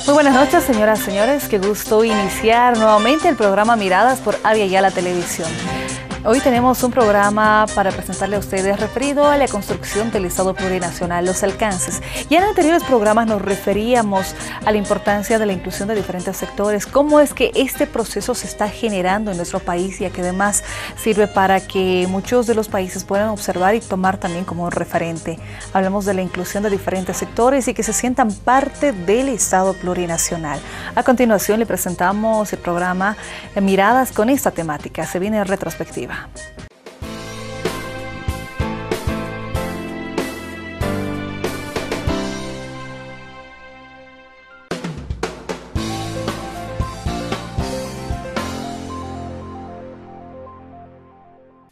Muy buenas noches, señoras y señores. Qué gusto iniciar nuevamente el programa Miradas por Avia Yala Televisión. Hoy tenemos un programa para presentarle a ustedes referido a la construcción del Estado plurinacional, los alcances. Ya en anteriores programas nos referíamos a la importancia de la inclusión de diferentes sectores, cómo es que este proceso se está generando en nuestro país y que además sirve para que muchos de los países puedan observar y tomar también como un referente. Hablamos de la inclusión de diferentes sectores y que se sientan parte del Estado plurinacional. A continuación le presentamos el programa Miradas con esta temática. Se viene en retrospectiva.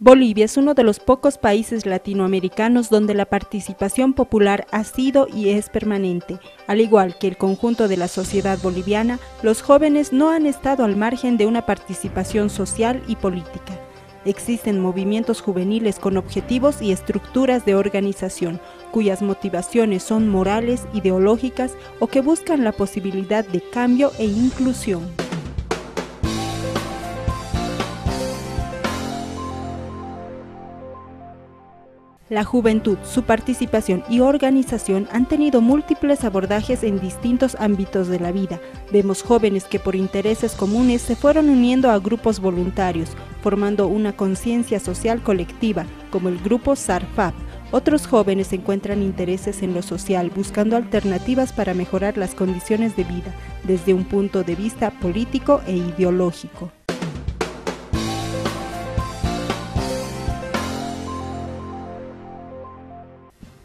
Bolivia es uno de los pocos países latinoamericanos donde la participación popular ha sido y es permanente. Al igual que el conjunto de la sociedad boliviana, los jóvenes no han estado al margen de una participación social y política. Existen movimientos juveniles con objetivos y estructuras de organización, cuyas motivaciones son morales, ideológicas o que buscan la posibilidad de cambio e inclusión. La juventud, su participación y organización han tenido múltiples abordajes en distintos ámbitos de la vida. Vemos jóvenes que por intereses comunes se fueron uniendo a grupos voluntarios, formando una conciencia social colectiva, como el grupo SARFAP. Otros jóvenes encuentran intereses en lo social, buscando alternativas para mejorar las condiciones de vida, desde un punto de vista político e ideológico.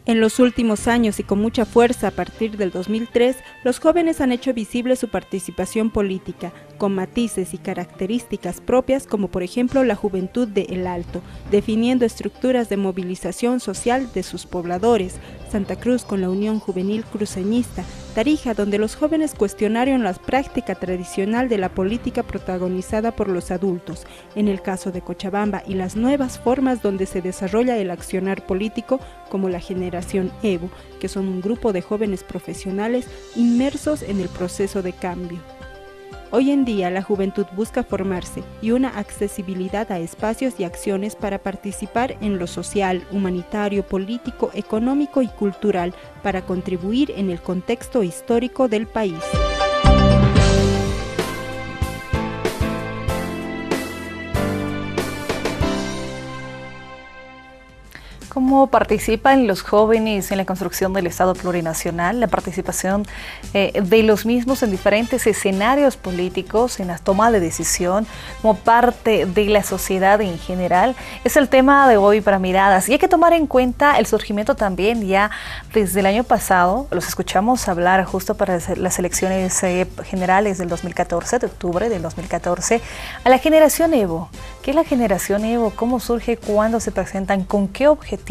En los últimos años y con mucha fuerza a partir del 2003, los jóvenes han hecho visible su participación política, con matices y características propias como por ejemplo la juventud de El Alto, definiendo estructuras de movilización social de sus pobladores, Santa Cruz con la Unión Juvenil Cruceñista, Tarija donde los jóvenes cuestionaron la práctica tradicional de la política protagonizada por los adultos, en el caso de Cochabamba y las nuevas formas donde se desarrolla el accionar político como la generación Evo, que son un grupo de jóvenes profesionales inmersos en el proceso de cambio. Hoy en día la juventud busca formarse y una accesibilidad a espacios y acciones para participar en lo social, humanitario, político, económico y cultural para contribuir en el contexto histórico del país. ¿Cómo participan los jóvenes en la construcción del Estado plurinacional? La participación de los mismos en diferentes escenarios políticos, en la toma de decisión, como parte de la sociedad en general, es el tema de hoy para Miradas. Y hay que tomar en cuenta el surgimiento también ya desde el año pasado, los escuchamos hablar justo para las elecciones generales del 2014, de octubre del 2014, a la generación Evo. ¿Qué es la generación Evo? ¿Cómo surge? ¿Cuándo se presentan? ¿Con qué objetivos?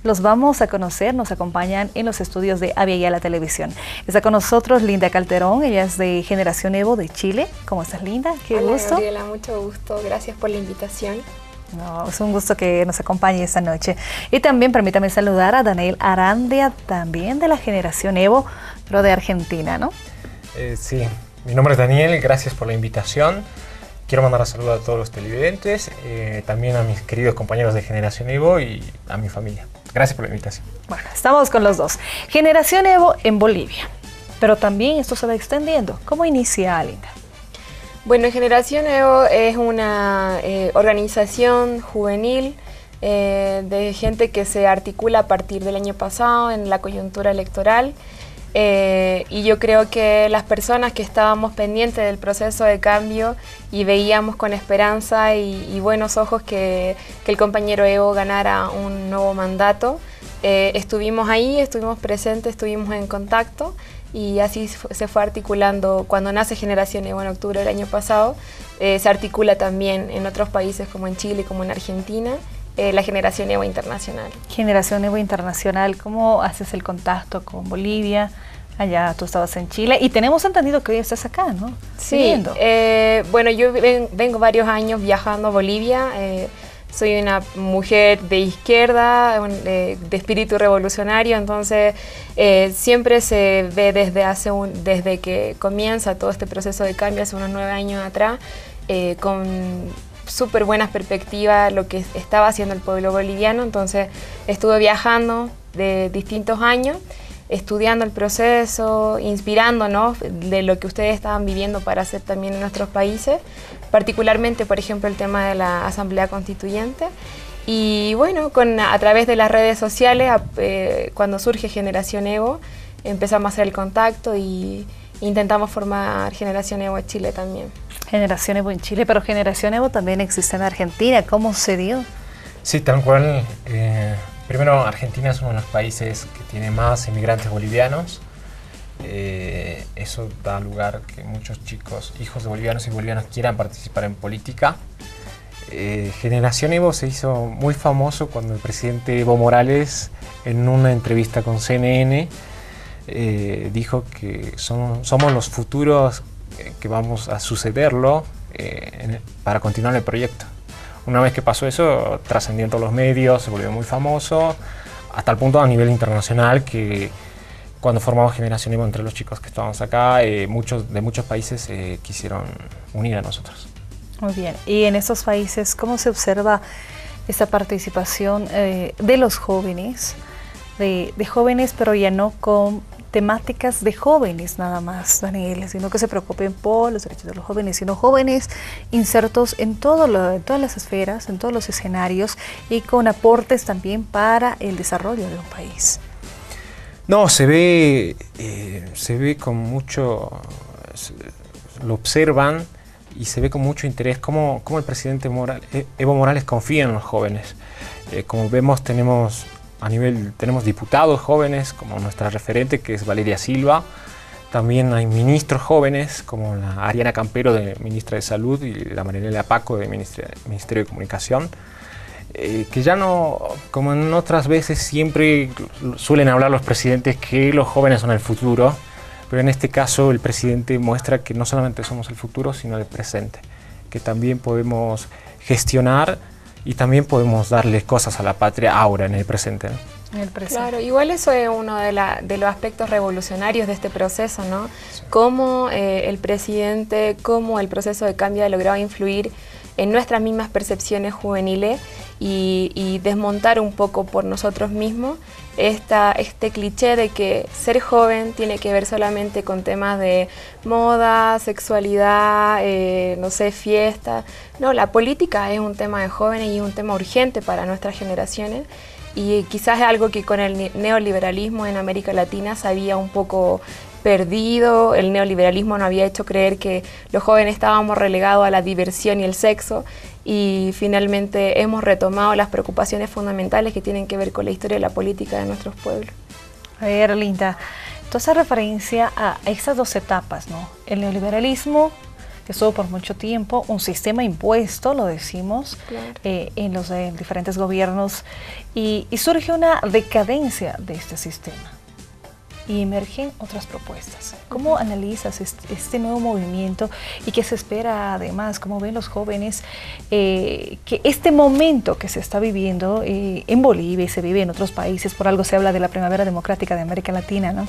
Los vamos a conocer, nos acompañan en los estudios de Avia Yala Televisión. Está con nosotros Linda Calderón, ella es de Generación Evo de Chile. ¿Cómo estás, Linda? Qué Hola, gusto. Gabriela, mucho gusto. Gracias por la invitación. No, es un gusto que nos acompañe esta noche. Y también permítame saludar a Daniel Arandia, también de la Generación Evo, pero de Argentina, ¿no? Sí, mi nombre es Daniel, gracias por la invitación. Quiero mandar un saludo a todos los televidentes, también a mis queridos compañeros de Generación Evo y a mi familia. Gracias por la invitación. Bueno, estamos con los dos. Generación Evo en Bolivia, pero también esto se va extendiendo. ¿Cómo inicia, Linda? Bueno, Generación Evo es una organización juvenil de gente que se articula a partir del año pasado en la coyuntura electoral. Y yo creo que las personas que estábamos pendientes del proceso de cambio y veíamos con esperanza y buenos ojos que el compañero Evo ganara un nuevo mandato, estuvimos ahí, estuvimos presentes, estuvimos en contacto y así se fue articulando. Cuando nace Generación Evo en octubre del año pasado, se articula también en otros países como en Chile, como en Argentina, la Generación Evo Internacional. Generación Evo Internacional, ¿cómo haces el contacto con Bolivia? Allá tú estabas en Chile y tenemos entendido que hoy estás acá, ¿no? Sí, bueno, yo vengo varios años viajando a Bolivia, soy una mujer de izquierda, de espíritu revolucionario, entonces siempre se ve desde que comienza todo este proceso de cambio hace unos 9 años atrás, con súper buenas perspectivas lo que estaba haciendo el pueblo boliviano. Entonces estuve viajando de distintos años, estudiando el proceso, inspirándonos de lo que ustedes estaban viviendo para hacer también en nuestros países, particularmente, por ejemplo, el tema de la Asamblea Constituyente. Y bueno, a través de las redes sociales, cuando surge Generación Evo, empezamos a hacer el contacto y intentamos formar Generación Evo en Chile también. Generación Evo en Chile, pero Generación Evo también existe en Argentina. ¿Cómo se dio? Sí, tal cual. Primero, Argentina es uno de los países que tiene más inmigrantes bolivianos. Eso da lugar a que muchos chicos, hijos de bolivianos y bolivianos, quieran participar en política. Generación Evo se hizo muy famoso cuando el presidente Evo Morales, en una entrevista con CNN, dijo que somos los futuros que vamos a sucederlo para continuar el proyecto. Una vez que pasó eso, trascendió en todos los medios, se volvió muy famoso, hasta el punto a nivel internacional que cuando formamos Generación Evo entre los chicos que estábamos acá, de muchos países quisieron unir a nosotros. Muy bien. Y en estos países, ¿cómo se observa esta participación de los jóvenes, de jóvenes, pero ya no con temáticas de jóvenes nada más, Daniel, sino que se preocupen por los derechos de los jóvenes, sino jóvenes insertos en todas las esferas, en todos los escenarios y con aportes también para el desarrollo de un país? No, se ve con mucho, lo observan y se ve con mucho interés cómo el presidente Evo Morales confía en los jóvenes. Como vemos, tenemos diputados jóvenes como nuestra referente, que es Valeria Silva. También hay ministros jóvenes como la Ariana Campero, ministra de Salud, y la Marinela Paco, de Ministerio de Comunicación. Que ya no, como en otras veces, siempre suelen hablar los presidentes que los jóvenes son el futuro, pero en este caso el presidente muestra que no solamente somos el futuro, sino el presente, que también podemos gestionar y también podemos darle cosas a la patria ahora, en el presente, ¿no? En el presente. Claro, igual eso es uno de los aspectos revolucionarios de este proceso, ¿no? Cómo el presidente, cómo el proceso de cambio ha logrado influir en nuestras mismas percepciones juveniles y desmontar un poco por nosotros mismos este cliché de que ser joven tiene que ver solamente con temas de moda, sexualidad, no sé, fiesta. No, la política es un tema de jóvenes y es un tema urgente para nuestras generaciones, y quizás es algo que con el neoliberalismo en América Latina se había un poco perdido. El neoliberalismo nos había hecho creer que los jóvenes estábamos relegados a la diversión y el sexo, y finalmente hemos retomado las preocupaciones fundamentales que tienen que ver con la historia de la política de nuestros pueblos. A ver, Linda, tú haces referencia a estas dos etapas, ¿no? El neoliberalismo, que estuvo por mucho tiempo, un sistema impuesto, lo decimos, Claro. En los diferentes gobiernos, y surge una decadencia de este sistema. Y emergen otras propuestas. ¿Cómo analizas este nuevo movimiento y qué se espera además? ¿Cómo ven los jóvenes que este momento que se está viviendo en Bolivia y se vive en otros países, por algo se habla de la primavera democrática de América Latina, ¿no?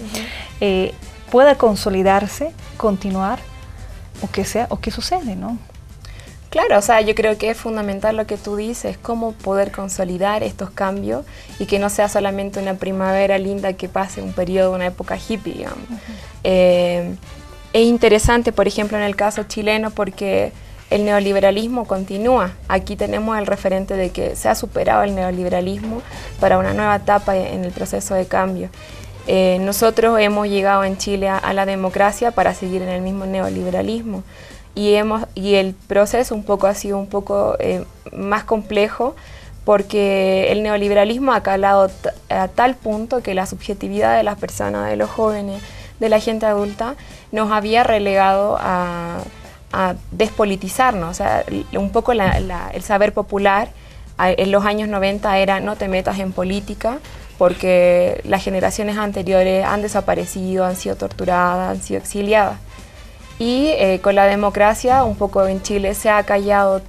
Pueda consolidarse, continuar, o qué sucede, ¿no? Claro, o sea, yo creo que es fundamental lo que tú dices, cómo poder consolidar estos cambios y que no sea solamente una primavera linda que pase un periodo, una época hippie, digamos. Es interesante, por ejemplo, en el caso chileno, porque el neoliberalismo continúa. Aquí tenemos el referente de que se ha superado el neoliberalismo para una nueva etapa en el proceso de cambio. Nosotros hemos llegado en Chile a la democracia para seguir en el mismo neoliberalismo. Y el proceso ha sido un poco más complejo, porque el neoliberalismo ha calado a tal punto que la subjetividad de las personas, de los jóvenes, de la gente adulta, nos había relegado a despolitizarnos. O sea, un poco el saber popular en los años 90 era: no te metas en política, porque las generaciones anteriores han desaparecido, han sido torturadas, han sido exiliadas. Y con la democracia, un poco en Chile se ha callado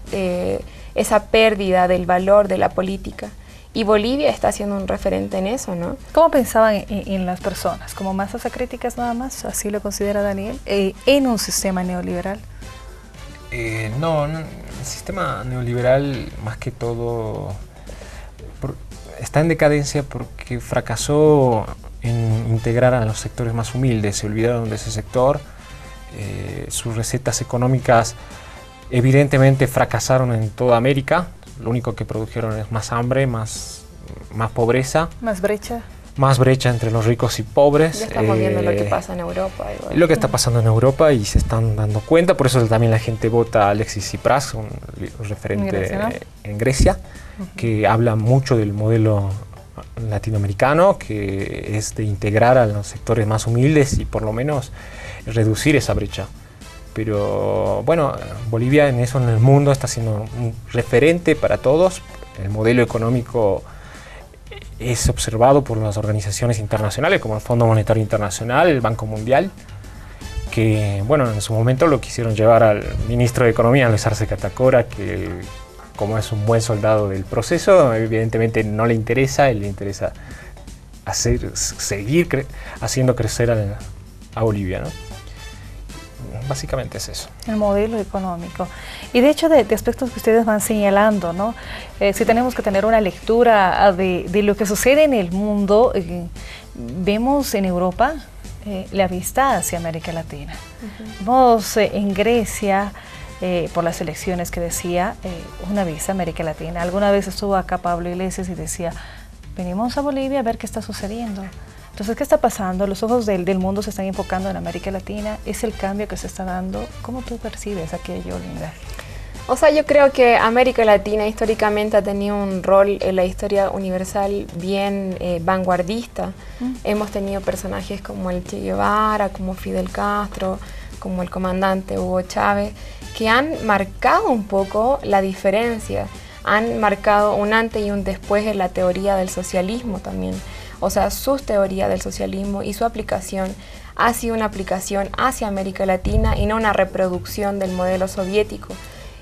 esa pérdida del valor de la política. Y Bolivia está siendo un referente en eso, ¿no? ¿Cómo pensaban en las personas? ¿Como masas acríticas nada más? ¿Así lo considera Daniel? ¿En un sistema neoliberal? No, el sistema neoliberal más que todo está en decadencia porque fracasó en integrar a los sectores más humildes, se olvidaron de ese sector, sus recetas económicas evidentemente fracasaron en toda América, lo único que produjeron es más hambre, más pobreza. ¿Más brecha? Más brecha entre los ricos y pobres. Ya estamos viendo lo que pasa en Europa. Igual. Lo que está pasando en Europa y se están dando cuenta, por eso también la gente vota a Alexis Tsipras, un referente en Grecia, que habla mucho del modelo latinoamericano, que es de integrar a los sectores más humildes y por lo menos reducir esa brecha. Pero bueno, Bolivia en eso en el mundo está siendo un referente para todos. El modelo económico es observado por las organizaciones internacionales como el Fondo Monetario Internacional, el Banco Mundial, que bueno, en su momento lo quisieron llevar al ministro de Economía, Luis Arce Catacora, que como es un buen soldado del proceso, evidentemente no le interesa, él le interesa seguir haciendo crecer a Bolivia, ¿no? Básicamente es eso. El modelo económico. Y de hecho de aspectos que ustedes van señalando, ¿no? Si tenemos que tener una lectura de lo que sucede en el mundo, vemos en Europa la vista hacia América Latina. Vemos en Grecia, por las elecciones que decía, una vista a América Latina. Alguna vez estuvo acá Pablo Iglesias y decía, venimos a Bolivia a ver qué está sucediendo. Entonces, ¿qué está pasando? Los ojos del mundo se están enfocando en América Latina. ¿Es el cambio que se está dando? ¿Cómo tú percibes aquello, Linda? O sea, yo creo que América Latina históricamente ha tenido un rol en la historia universal bien vanguardista. Hemos tenido personajes como el Che Guevara, como Fidel Castro, como el comandante Hugo Chávez, que han marcado un poco la diferencia. Han marcado un antes y un después en la teoría del socialismo también. O sea, su teoría del socialismo y su aplicación ha sido una aplicación hacia América Latina y no una reproducción del modelo soviético.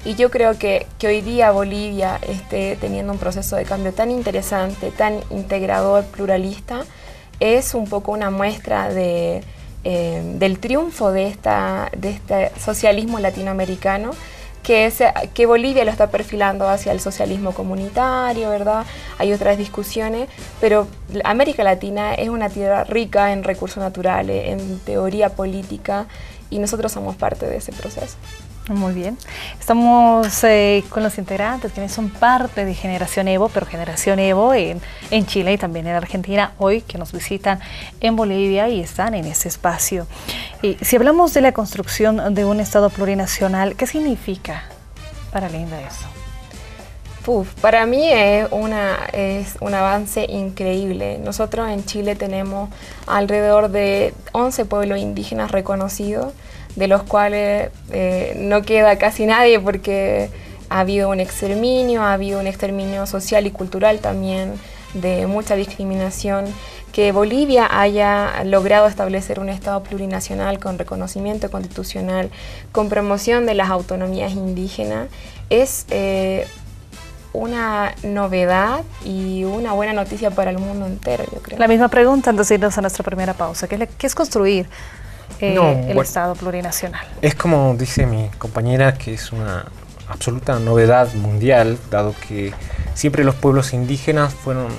Y yo creo que hoy día Bolivia esté teniendo un proceso de cambio tan interesante, tan integrador, pluralista, es un poco una muestra del triunfo de este socialismo latinoamericano, que Bolivia lo está perfilando hacia el socialismo comunitario, ¿verdad? Hay otras discusiones, pero América Latina es una tierra rica en recursos naturales, en teoría política, y nosotros somos parte de ese proceso. Muy bien. Estamos con los integrantes, quienes son parte de Generación Evo, pero Generación Evo en Chile y también en Argentina, hoy que nos visitan en Bolivia y están en ese espacio. Y si hablamos de la construcción de un Estado plurinacional, ¿qué significa para Linda eso? Para mí es un avance increíble. Nosotros en Chile tenemos alrededor de 11 pueblos indígenas reconocidos, de los cuales no queda casi nadie porque ha habido un exterminio social y cultural también, de mucha discriminación. Que Bolivia haya logrado establecer un Estado plurinacional con reconocimiento constitucional, con promoción de las autonomías indígenas, es una novedad y una buena noticia para el mundo entero, yo creo. La misma pregunta antes de irnos a nuestra primera pausa. ¿Qué es construir el Estado plurinacional? Es como dice mi compañera, que es una absoluta novedad mundial, dado que siempre los pueblos indígenas fueron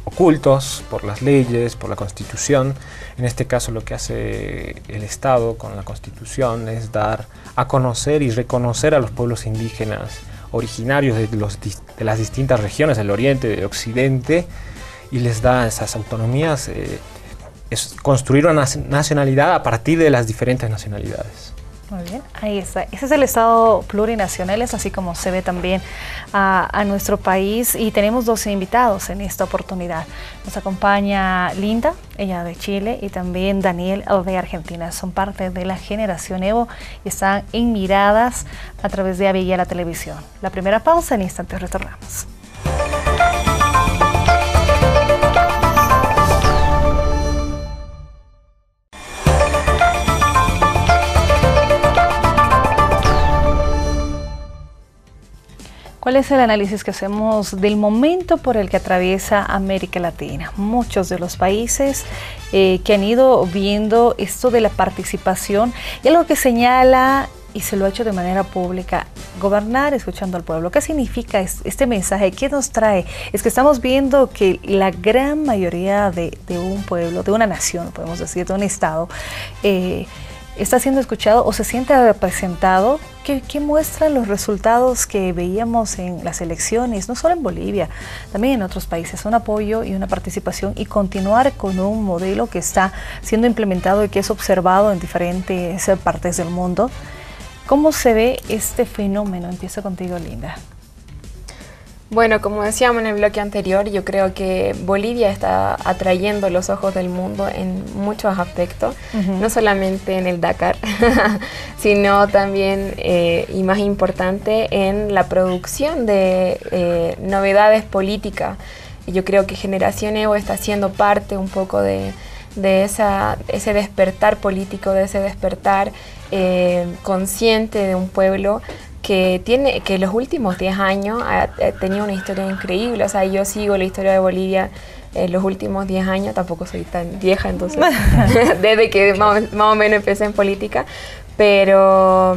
ocultos por las leyes, por la Constitución. En este caso lo que hace el Estado con la Constitución es dar a conocer y reconocer a los pueblos indígenas originarios de las distintas regiones del Oriente, del Occidente, y les da esas autonomías. Es construir una nacionalidad a partir de las diferentes nacionalidades. Muy bien, ahí está. Ese es el Estado plurinacional, es así como se ve también a nuestro país, y tenemos dos invitados en esta oportunidad. Nos acompaña Linda, ella de Chile, y también Daniel de Argentina. Son parte de la Generación Evo y están en Miradas a través de Avia la Televisión. La primera pausa, en instantes retornamos. ¿Cuál es el análisis que hacemos del momento por el que atraviesa América Latina? Muchos de los países que han ido viendo esto de la participación y algo que señala, y se lo ha hecho de manera pública, gobernar escuchando al pueblo. ¿Qué significa este mensaje? ¿Qué nos trae? Es que estamos viendo que la gran mayoría de un pueblo, de una nación, podemos decir, de un estado, está siendo escuchado o se siente representado. ¿Qué muestran los resultados que veíamos en las elecciones, no solo en Bolivia, también en otros países? Un apoyo y una participación y continuar con un modelo que está siendo implementado y que es observado en diferentes partes del mundo. ¿Cómo se ve este fenómeno? Empiezo contigo, Linda. Bueno, como decíamos en el bloque anterior, yo creo que Bolivia está atrayendo los ojos del mundo en muchos aspectos, no solamente en el Dakar, sino también, y más importante, en la producción de novedades políticas. Yo creo que Generación Evo está siendo parte un poco de ese despertar político, de ese despertar consciente de un pueblo que los últimos 10 años ha tenido una historia increíble. O sea, yo sigo la historia de Bolivia los últimos 10 años, tampoco soy tan vieja, entonces, desde que más o menos empecé en política, pero,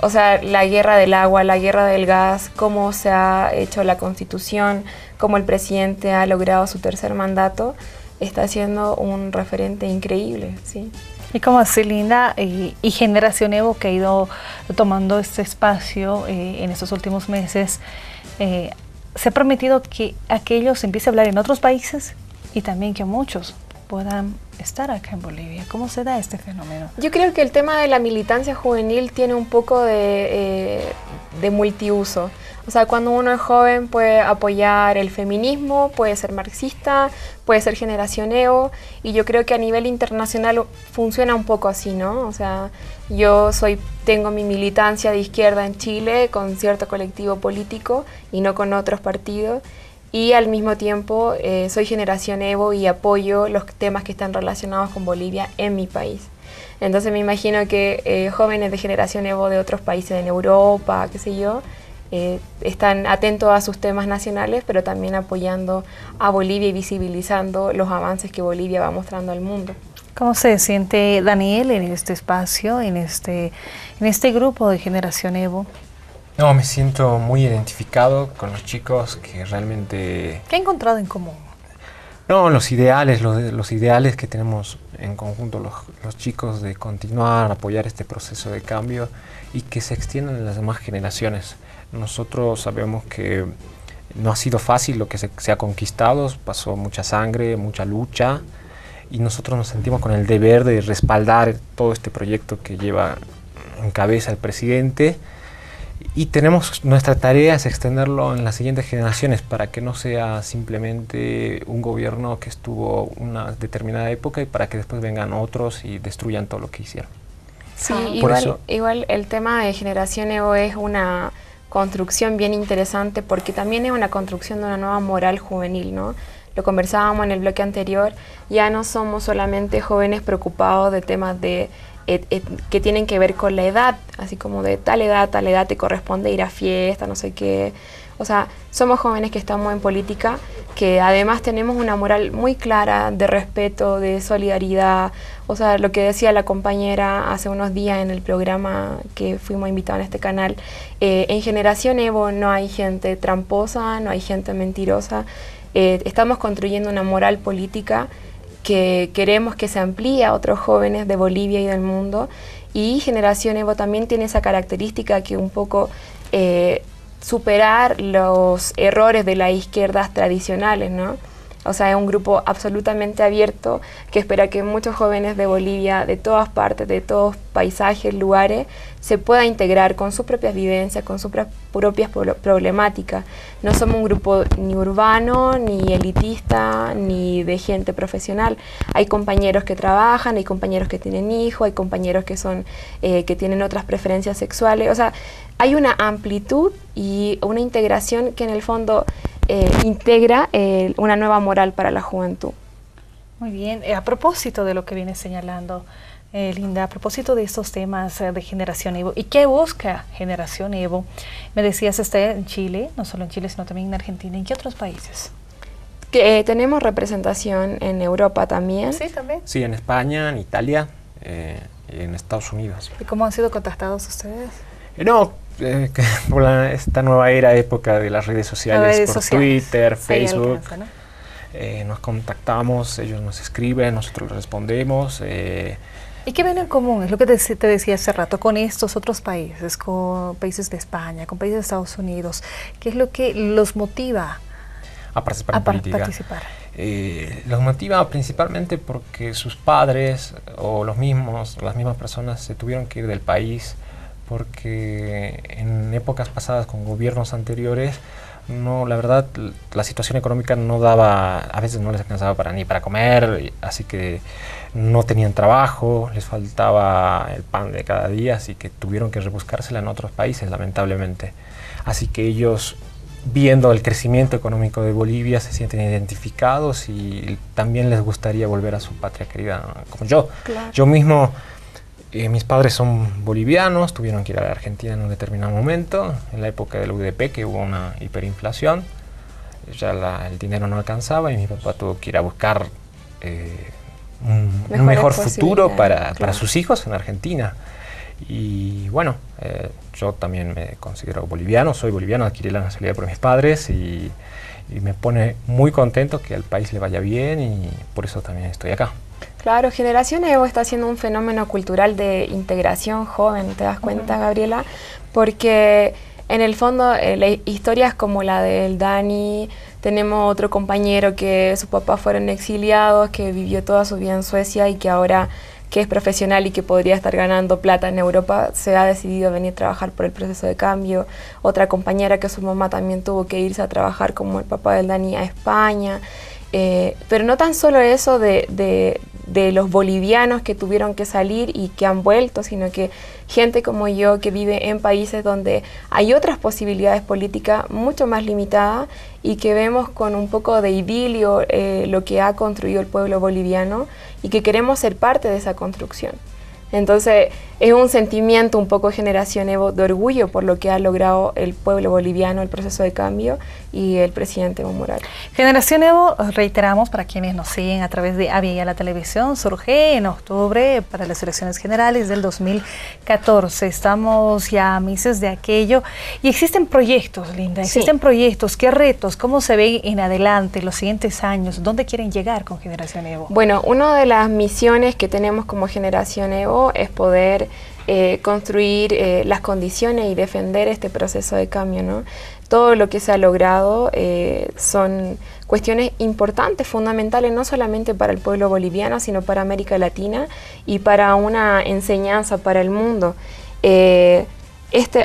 o sea, la guerra del agua, la guerra del gas, cómo se ha hecho la Constitución, cómo el presidente ha logrado su tercer mandato, está siendo un referente increíble, ¿sí? Y como así, Linda, y Generación Evo, que ha ido tomando este espacio en estos últimos meses, se ha permitido que aquellos empiece a hablar en otros países y también que muchos puedan estar acá en Bolivia. ¿Cómo se da este fenómeno? Yo creo que el tema de la militancia juvenil tiene un poco de multiuso. O sea, cuando uno es joven puede apoyar el feminismo, puede ser marxista, puede ser Generación Evo, y yo creo que a nivel internacional funciona un poco así, ¿no? O sea, tengo mi militancia de izquierda en Chile con cierto colectivo político y no con otros partidos, y al mismo tiempo soy Generación Evo y apoyo los temas que están relacionados con Bolivia en mi país. Entonces me imagino que jóvenes de Generación Evo de otros países en Europa, qué sé yo, están atentos a sus temas nacionales, pero también apoyando a Bolivia y visibilizando los avances que Bolivia va mostrando al mundo. ¿Cómo se siente Daniel en este espacio, en este grupo de Generación Evo? No, me siento muy identificado con los chicos que realmente... ¿Qué ha encontrado en común? No, los ideales que tenemos en conjunto los chicos de continuar, apoyar este proceso de cambio y que se extiendan en las demás generaciones. Nosotros sabemos que no ha sido fácil lo que se ha conquistado, pasó mucha sangre, mucha lucha, y nosotros nos sentimos con el deber de respaldar todo este proyecto que lleva en cabeza el presidente, y nuestra tarea es extenderlo en las siguientes generaciones para que no sea simplemente un gobierno que estuvo una determinada época y para que después vengan otros y destruyan todo lo que hicieron. Sí, igual el tema de Generación Evo es una construcción bien interesante porque también es una construcción de una nueva moral juvenil, ¿no? Lo conversábamos en el bloque anterior, ya no somos solamente jóvenes preocupados de temas que tienen que ver con la edad, así como de tal edad te corresponde ir a fiesta, no sé qué. O sea, somos jóvenes que estamos en política, que además tenemos una moral muy clara de respeto, de solidaridad. O sea, lo que decía la compañera hace unos días en el programa que fuimos invitados en este canal, en Generación Evo no hay gente tramposa, no hay gente mentirosa. Estamos construyendo una moral política que queremos que se amplíe a otros jóvenes de Bolivia y del mundo, y Generación Evo también tiene esa característica que un poco superar los errores de las izquierdas tradicionales, ¿no? O sea, es un grupo absolutamente abierto que espera que muchos jóvenes de Bolivia, de todas partes, de todos paisajes, lugares, se puedan integrar con sus propias vivencias, con sus propias problemáticas. No somos un grupo ni urbano, ni elitista, ni de gente profesional. Hay compañeros que trabajan, hay compañeros que tienen hijos, hay compañeros que tienen otras preferencias sexuales. O sea, hay una amplitud y una integración que en el fondo integra una nueva moral para la juventud. Muy bien. A propósito de lo que viene señalando Linda, a propósito de estos temas de Generación Evo, ¿y qué busca Generación Evo? Me decías, está en Chile, no solo en Chile, sino también en Argentina. ¿En qué otros países? Que tenemos representación en Europa también. Sí, también. Sí, en España, en Italia y en Estados Unidos. ¿Y cómo han sido contactados ustedes? Por esta nueva época de las redes sociales, Twitter, Facebook, alcanza, ¿no? Nos contactamos, ellos nos escriben, nosotros les respondemos. ¿Y qué ven en común? Es lo que te decía hace rato, con estos otros países, con países de España, con países de Estados Unidos. ¿Qué es lo que los motiva a participar en política? Los motiva principalmente porque sus padres o las mismas personas se tuvieron que ir del país porque en épocas pasadas con gobiernos anteriores la verdad la situación económica no daba, a veces no les alcanzaba ni para comer, así que no tenían trabajo, les faltaba el pan de cada día, así que tuvieron que rebuscársela en otros países, lamentablemente. Así que ellos, viendo el crecimiento económico de Bolivia, se sienten identificados y también les gustaría volver a su patria querida, como yo. Claro. Yo mismo, mis padres son bolivianos, tuvieron que ir a la Argentina en un determinado momento, en la época del UDP, que hubo una hiperinflación, ya el dinero no alcanzaba y mi papá tuvo que ir a buscar un mejor futuro para sus hijos en Argentina. Y bueno, yo también me considero boliviano, soy boliviano, adquirí la nacionalidad por mis padres y me pone muy contento que al país le vaya bien y por eso también estoy acá. Claro, Generación Evo está siendo un fenómeno cultural de integración joven, ¿te das cuenta, Gabriela? Porque en el fondo historias como la del Dani, tenemos otro compañero que sus papás fueron exiliados, que vivió toda su vida en Suecia y que ahora que es profesional y que podría estar ganando plata en Europa, se ha decidido venir a trabajar por el proceso de cambio. Otra compañera que su mamá también tuvo que irse a trabajar como el papá del Dani a España. Pero no tan solo eso de los bolivianos que tuvieron que salir y que han vuelto, sino que gente como yo que vive en países donde hay otras posibilidades políticas mucho más limitadas y que vemos con un poco de idilio lo que ha construido el pueblo boliviano y que queremos ser parte de esa construcción. Entonces es un sentimiento un poco Generación Evo de orgullo por lo que ha logrado el pueblo boliviano, el proceso de cambio y el presidente Evo Morales. Generación Evo, reiteramos para quienes nos siguen a través de Avia la Televisión, surge en octubre para las elecciones generales del 2014. Estamos ya a meses de aquello y existen proyectos, Linda, existen proyectos. ¿Qué retos? ¿Cómo se ven en adelante los siguientes años? ¿Dónde quieren llegar con Generación Evo? Bueno, una de las misiones que tenemos como Generación Evo es poder construir las condiciones y defender este proceso de cambio, ¿no? Todo lo que se ha logrado son cuestiones importantes, fundamentales, no solamente para el pueblo boliviano, sino para América Latina y para una enseñanza para el mundo.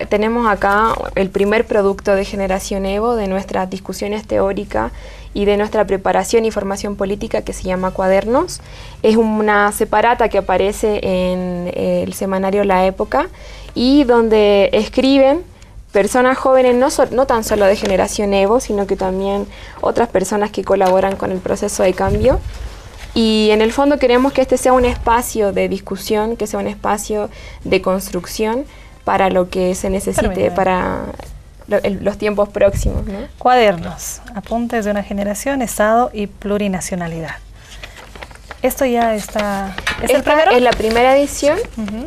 Tenemos acá el primer producto de Generación Evo, de nuestras discusiones teóricas y de nuestra preparación y formación política, que se llama Cuadernos. Es una separata que aparece en el semanario La Época y donde escriben personas jóvenes, no tan solo de Generación Evo, sino que también otras personas que colaboran con el proceso de cambio. Y en el fondo queremos que este sea un espacio de discusión, que sea un espacio de construcción para lo que se necesite para los tiempos próximos, ¿no? Cuadernos, apuntes de una generación, Estado y plurinacionalidad. Esto ya está... Esta es la primera edición.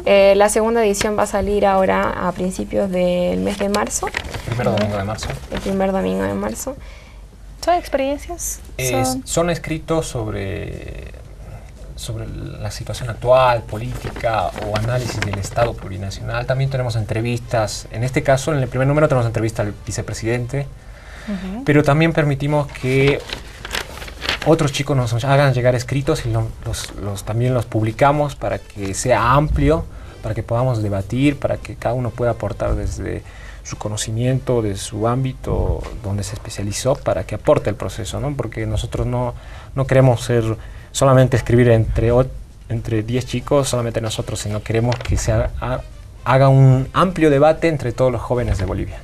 La segunda edición va a salir ahora a principios del mes de marzo. El primer domingo de marzo. El primer domingo de marzo. ¿Son experiencias? Son escritos sobre la situación actual, política o análisis del Estado plurinacional. También tenemos entrevistas. En este caso, en el primer número tenemos entrevista al vicepresidente, pero también permitimos que otros chicos nos hagan llegar escritos y también los publicamos para que sea amplio, para que podamos debatir, para que cada uno pueda aportar desde su conocimiento, de su ámbito donde se especializó, para que aporte el proceso, ¿no? Porque nosotros no queremos solamente escribir entre 10 chicos, solamente nosotros, sino queremos que se haga un amplio debate entre todos los jóvenes de Bolivia.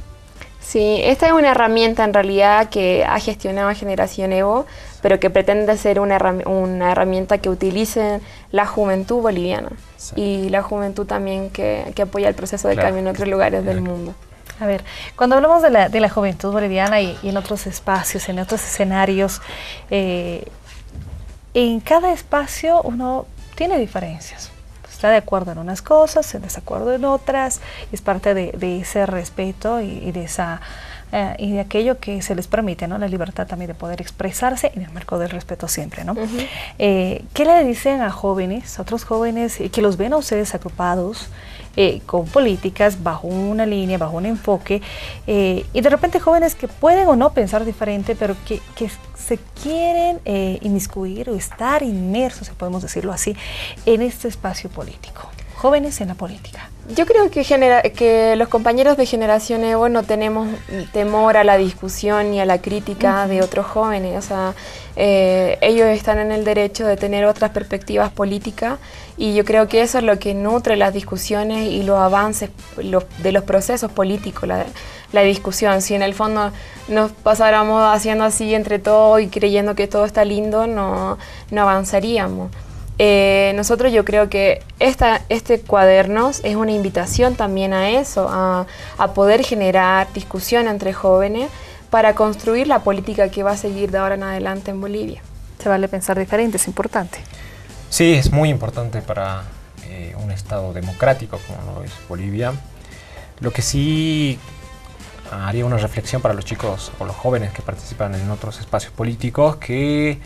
Sí, esta es una herramienta en realidad que ha gestionado Generación Evo, pero que pretende ser una herramienta que utilice la juventud boliviana, sí, y la juventud también que apoya el proceso de cambio en otros lugares del mundo. A ver, cuando hablamos de la juventud boliviana y en otros espacios, en otros escenarios, en cada espacio uno tiene diferencias. Está de acuerdo en unas cosas, en desacuerdo en otras, es parte de ese respeto y de esa y de aquello que se les permite, ¿no? La libertad también de poder expresarse en el marco del respeto siempre, ¿no? ¿Qué le dicen a jóvenes, a otros jóvenes que los ven a ustedes agrupados con políticas bajo una línea, bajo un enfoque, y de repente jóvenes que pueden o no pensar diferente, pero que se quieren inmiscuir o estar inmersos, si podemos decirlo así, en este espacio político? Jóvenes en la política. Yo creo que los compañeros de Generación Evo no tenemos temor a la discusión ni a la crítica de otros jóvenes. O sea, ellos están en el derecho de tener otras perspectivas políticas, y yo creo que eso es lo que nutre las discusiones y los avances de los procesos políticos, la discusión. Si en el fondo nos pasáramos haciendo así entre todos y creyendo que todo está lindo, no avanzaríamos. Nosotros, yo creo que este Cuadernos es una invitación también a eso, a poder generar discusión entre jóvenes para construir la política que va a seguir de ahora en adelante en Bolivia. Se vale pensar diferente, es importante. Sí, es muy importante para un Estado democrático como lo es Bolivia. Lo que sí haría una reflexión para los chicos o los jóvenes que participan en otros espacios políticos, que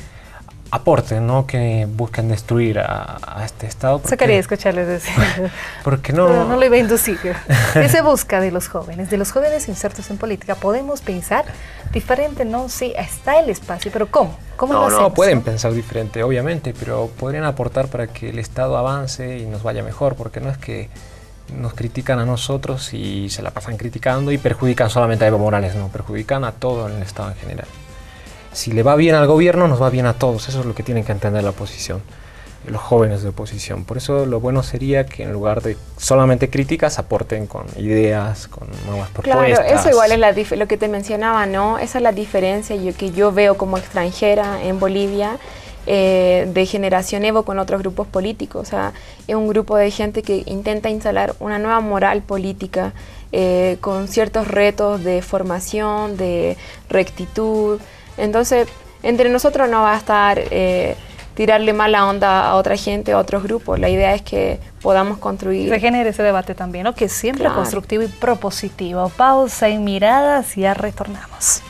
aporten, no que busquen destruir a este Estado. Eso quería escucharles decir. Porque no... Pero no lo iba a inducir. ¿Qué se busca de los jóvenes? De los jóvenes insertos en política, ¿podemos pensar diferente? No, sí, está el espacio, pero ¿cómo? ¿Cómo lo hacemos? No, pueden pensar diferente, obviamente, pero podrían aportar para que el Estado avance y nos vaya mejor, porque no es que nos critican a nosotros y se la pasan criticando y perjudican solamente a Evo Morales, no, perjudican a todo el Estado en general. Si le va bien al gobierno, nos va bien a todos. Eso es lo que tienen que entender la oposición, los jóvenes de oposición. Por eso lo bueno sería que en lugar de solamente críticas, aporten con ideas, con nuevas propuestas. Claro, eso igual es lo que te mencionaba, ¿no? Esa es la diferencia que yo veo como extranjera en Bolivia, de Generación Evo con otros grupos políticos. O sea, es un grupo de gente que intenta instalar una nueva moral política, con ciertos retos de formación, de rectitud. Entonces, entre nosotros no va a estar tirarle mala onda a otra gente, a otros grupos. La idea es que podamos construir. Se genere ese debate también, ¿no? Que es siempre constructivo y propositivo. Pausa en Miradas y ya retornamos.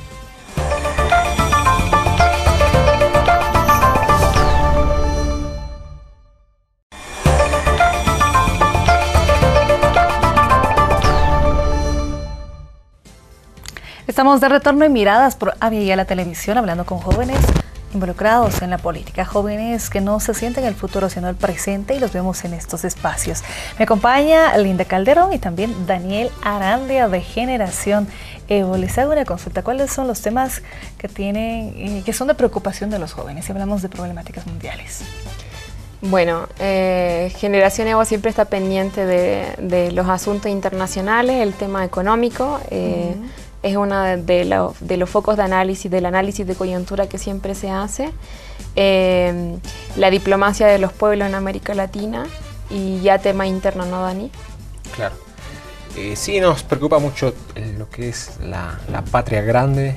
Estamos de retorno en Miradas por Avia la Televisión, hablando con jóvenes involucrados en la política, jóvenes que no se sienten el futuro sino el presente, y los vemos en estos espacios. Me acompaña Linda Calderón y también Daniel Arandia de Generación Evo. Les hago una consulta: ¿cuáles son los temas que tienen, que son de preocupación de los jóvenes si hablamos de problemáticas mundiales? Bueno, Generación Evo siempre está pendiente de los asuntos internacionales, el tema económico. Es uno de los focos de análisis, del análisis de coyuntura que siempre se hace. La diplomacia de los pueblos en América Latina y ya tema interno, ¿no, Dani? Claro. Sí, nos preocupa mucho lo que es la patria grande,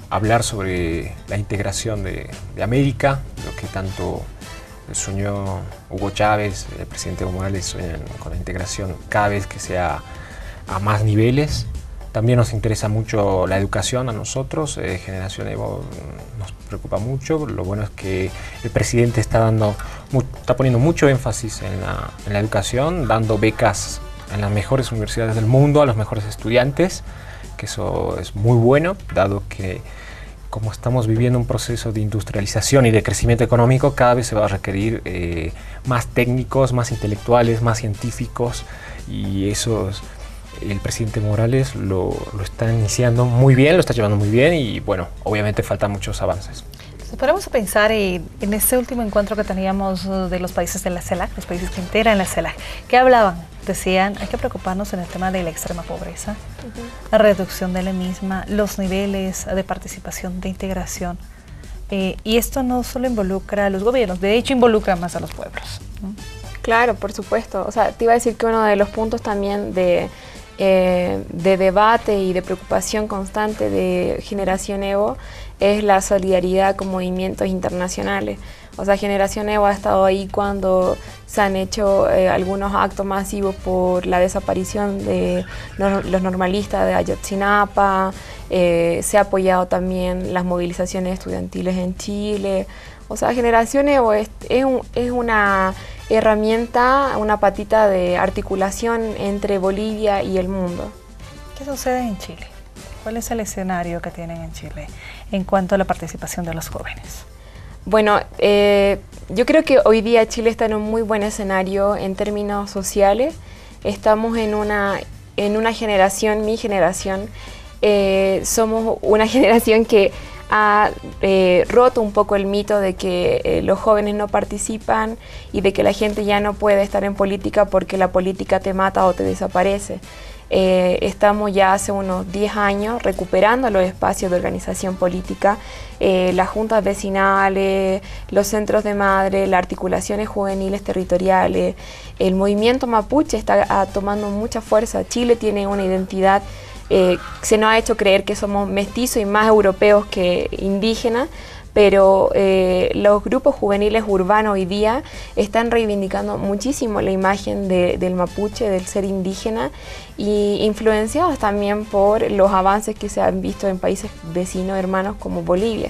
hablar sobre la integración de América, lo que tanto soñó Hugo Chávez, el presidente Evo Morales, sueñan con la integración cada vez que sea a más niveles. También nos interesa mucho la educación a nosotros, Generación Evo nos preocupa mucho. Lo bueno es que el presidente está poniendo mucho énfasis en la educación, dando becas en las mejores universidades del mundo a los mejores estudiantes, que eso es muy bueno, dado que como estamos viviendo un proceso de industrialización y de crecimiento económico, cada vez se va a requerir más técnicos, más intelectuales, más científicos, y eso el presidente Morales lo está iniciando muy bien, lo está llevando muy bien, y bueno, obviamente faltan muchos avances. Podemos pensar en este último encuentro que teníamos de los países de la CELAC, los países que integran la CELAC. ¿Qué hablaban? Decían, hay que preocuparnos en el tema de la extrema pobreza, la reducción de la misma, los niveles de participación, de integración. Y esto no solo involucra a los gobiernos, de hecho involucra más a los pueblos, ¿no? Claro, por supuesto. O sea, te iba a decir que uno de los puntos también de debate y de preocupación constante de Generación Evo es la solidaridad con movimientos internacionales. O sea, Generación Evo ha estado ahí cuando se han hecho algunos actos masivos por la desaparición de los normalistas de Ayotzinapa, se ha apoyado también las movilizaciones estudiantiles en Chile. O sea, Generación Evo es una herramienta, una patita de articulación entre Bolivia y el mundo. ¿Qué sucede en Chile? ¿Cuál es el escenario que tienen en Chile en cuanto a la participación de los jóvenes? Bueno, yo creo que hoy día Chile está en un muy buen escenario en términos sociales. Estamos en una generación, mi generación, somos una generación que ha roto un poco el mito de que los jóvenes no participan y de que la gente ya no puede estar en política porque la política te mata o te desaparece. Estamos ya hace unos 10 años recuperando los espacios de organización política, las juntas vecinales, los centros de madre, las articulaciones juveniles territoriales. El movimiento mapuche está tomando mucha fuerza. Chile tiene una identidad, se nos ha hecho creer que somos mestizos y más europeos que indígenas, pero los grupos juveniles urbanos hoy día están reivindicando muchísimo la imagen del mapuche, del ser indígena, y influenciados también por los avances que se han visto en países vecinos, hermanos, como Bolivia.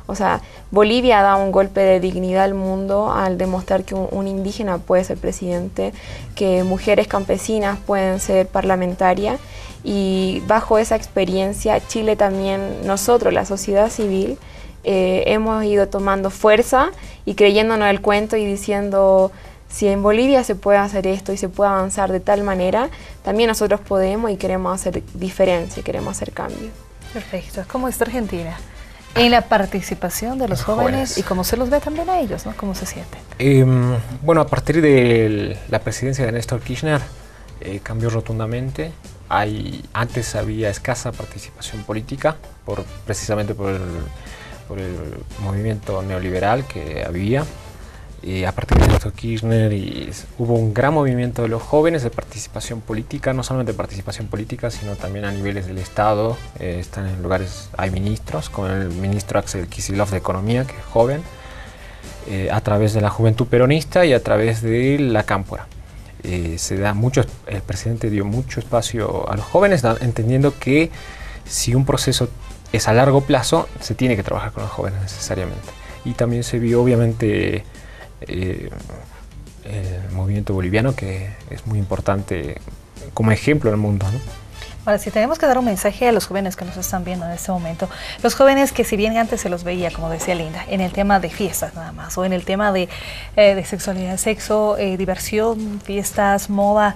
O sea, Bolivia ha dado un golpe de dignidad al mundo al demostrar que un indígena puede ser presidente, que mujeres campesinas pueden ser parlamentarias, y bajo esa experiencia Chile también, nosotros, la sociedad civil, hemos ido tomando fuerza y creyéndonos el cuento y diciendo, si en Bolivia se puede hacer esto y se puede avanzar de tal manera, también nosotros podemos y queremos hacer diferencia, queremos hacer cambio. Perfecto. ¿Cómo está Argentina en la participación de los jóvenes y cómo se los ve también a ellos, ¿no? ¿Cómo se sienten? Bueno, a partir de la presidencia de Néstor Kirchner cambió rotundamente. Antes había escasa participación política, precisamente por el movimiento neoliberal que había. A partir de Néstor Kirchner hubo un gran movimiento de los jóvenes de participación política, no solamente de participación política, sino también a niveles del Estado. Están en lugares, hay ministros, como el ministro Axel Kicillof de Economía, que es joven, a través de la Juventud Peronista y a través de la Cámpora. El presidente dio mucho espacio a los jóvenes, entendiendo que si un proceso es a largo plazo, se tiene que trabajar con los jóvenes necesariamente. Y también se vio obviamente el movimiento boliviano, que es muy importante como ejemplo en el mundo, ¿no? Ahora, si tenemos que dar un mensaje a los jóvenes que nos están viendo en este momento, los jóvenes que si bien antes se los veía, como decía Linda, en el tema de fiestas nada más, o en el tema de sexualidad, sexo, diversión, fiestas, moda,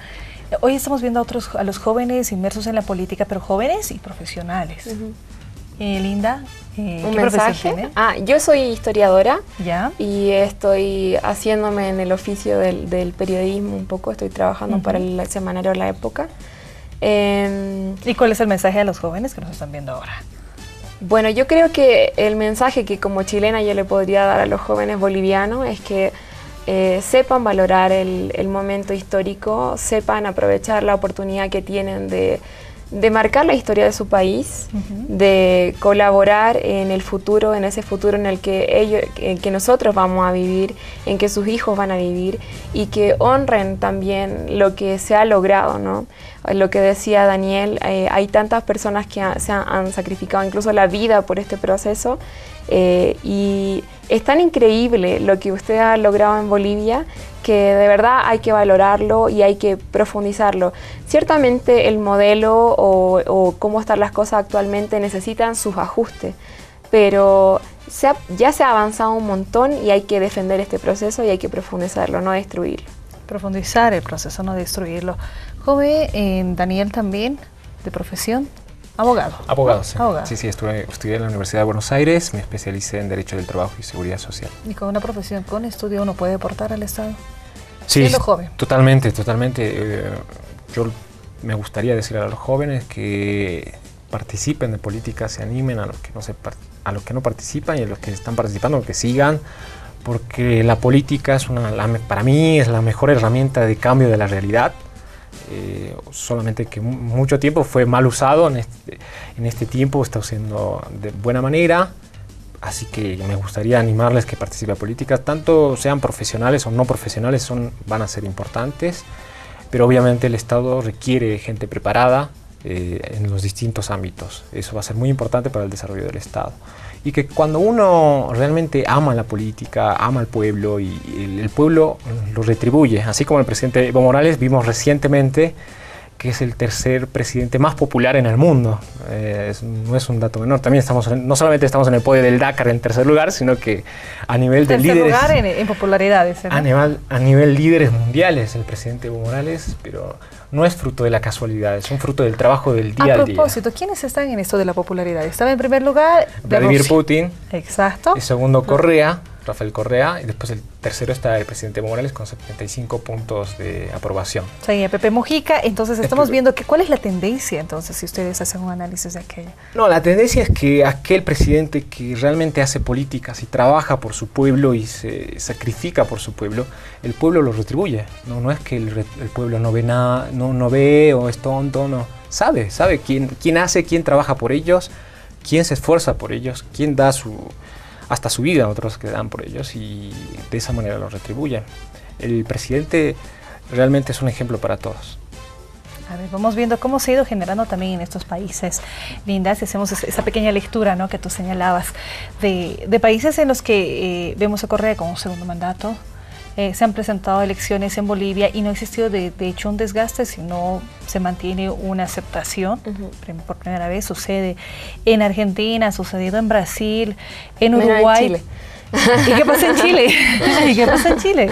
hoy estamos viendo a los jóvenes inmersos en la política, pero jóvenes y profesionales. Linda, ¿qué profesión tiene? Yo soy historiadora. ¿Ya? Y estoy haciéndome en el oficio del periodismo un poco, estoy trabajando para el semanario La Época. ¿Y cuál es el mensaje a los jóvenes que nos están viendo ahora? Bueno, yo creo que el mensaje que como chilena yo le podría dar a los jóvenes bolivianos es que sepan valorar el momento histórico, sepan aprovechar la oportunidad que tienen de marcar la historia de su país, de colaborar en el futuro, en ese futuro en el que nosotros vamos a vivir, en que sus hijos van a vivir, y que honren también lo que se ha logrado, ¿no? Lo que decía Daniel, hay tantas personas que han sacrificado incluso la vida por este proceso, y es tan increíble lo que usted ha logrado en Bolivia, que de verdad hay que valorarlo y hay que profundizarlo. Ciertamente el modelo o cómo están las cosas actualmente necesitan sus ajustes, pero ya se ha avanzado un montón y hay que defender este proceso y hay que profundizarlo, no destruirlo. Profundizar el proceso, no destruirlo. Joven, Daniel también, de profesión, Abogado. Abogado, sí. Abogado. Sí, estudié en la Universidad de Buenos Aires, me especialicé en Derecho del Trabajo y Seguridad Social. Y con una profesión, con estudio, uno puede aportar al Estado. Sí, siendo joven. Totalmente. Yo me gustaría decir a los jóvenes que participen de política, se animen a los que no participan y a los que están participando, que sigan, porque la política para mí es la mejor herramienta de cambio de la realidad. Solamente que mucho tiempo fue mal usado, en este tiempo está siendo de buena manera, así que me gustaría animarles que participen en política, tanto sean profesionales o no profesionales, van a ser importantes, pero obviamente el Estado requiere gente preparada en los distintos ámbitos. Eso va a ser muy importante para el desarrollo del Estado. Y que cuando uno realmente ama la política, ama al pueblo y el pueblo lo retribuye, así como el presidente Evo Morales, vimos recientemente que es el tercer presidente más popular en el mundo. No es un dato menor. También no solamente estamos en el podio del Dakar en tercer lugar, sino que a nivel de líderes... Tercer lugar en popularidad. ¿No? A nivel líderes mundiales, el presidente Evo Morales, pero no es fruto de la casualidad, es un fruto del trabajo del día al día. A propósito, ¿quiénes están en esto de la popularidad? Estaba en primer lugar Vladimir Putin. Exacto. El segundo Rafael Correa, y después el tercero está el presidente Evo Morales con 75 puntos de aprobación. Sí, Pepe Mujica. Entonces estamos viendo cuál es la tendencia, entonces, si ustedes hacen un análisis de aquello. No, la tendencia es que aquel presidente que realmente hace políticas y trabaja por su pueblo y se sacrifica por su pueblo, el pueblo lo retribuye. No es que el pueblo no ve nada, no ve o es tonto, no. Sabe quién hace, quién trabaja por ellos, quién se esfuerza por ellos, quién da hasta su vida a otros que dan por ellos y de esa manera lo retribuyen. El presidente realmente es un ejemplo para todos. A ver, vamos viendo cómo se ha ido generando también en estos países, Linda, si hacemos esa pequeña lectura, ¿no?, que tú señalabas, de países en los que vemos a Correa con un segundo mandato. Se han presentado elecciones en Bolivia y no ha existido de hecho un desgaste, sino se mantiene una aceptación. Por primera vez sucede en Argentina, ha sucedido en Brasil, en Uruguay. En Chile. ¿Y qué pasa en Chile? ¿Y qué pasa en Chile?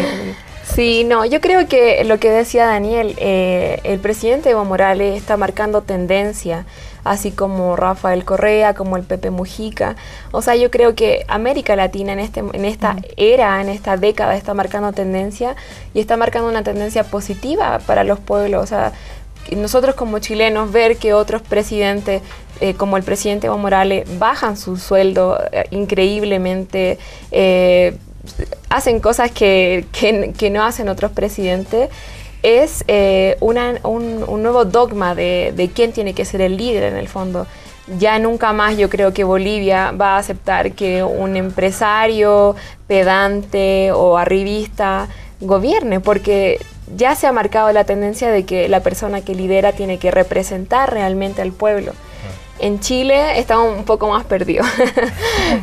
Sí, no, yo creo que lo que decía Daniel, el presidente Evo Morales está marcando tendencia, así como Rafael Correa, como el Pepe Mujica. O sea, yo creo que América Latina en esta era, en esta década, está marcando tendencia y está marcando una tendencia positiva para los pueblos. O sea, nosotros como chilenos ver que otros presidentes, como el presidente Evo Morales, bajan su sueldo increíblemente, hacen cosas que no hacen otros presidentes, es un nuevo dogma de quién tiene que ser el líder en el fondo. Ya nunca más yo creo que Bolivia va a aceptar que un empresario pedante o arribista gobierne, porque ya se ha marcado la tendencia de que la persona que lidera tiene que representar realmente al pueblo. En Chile estamos un poco más perdidos,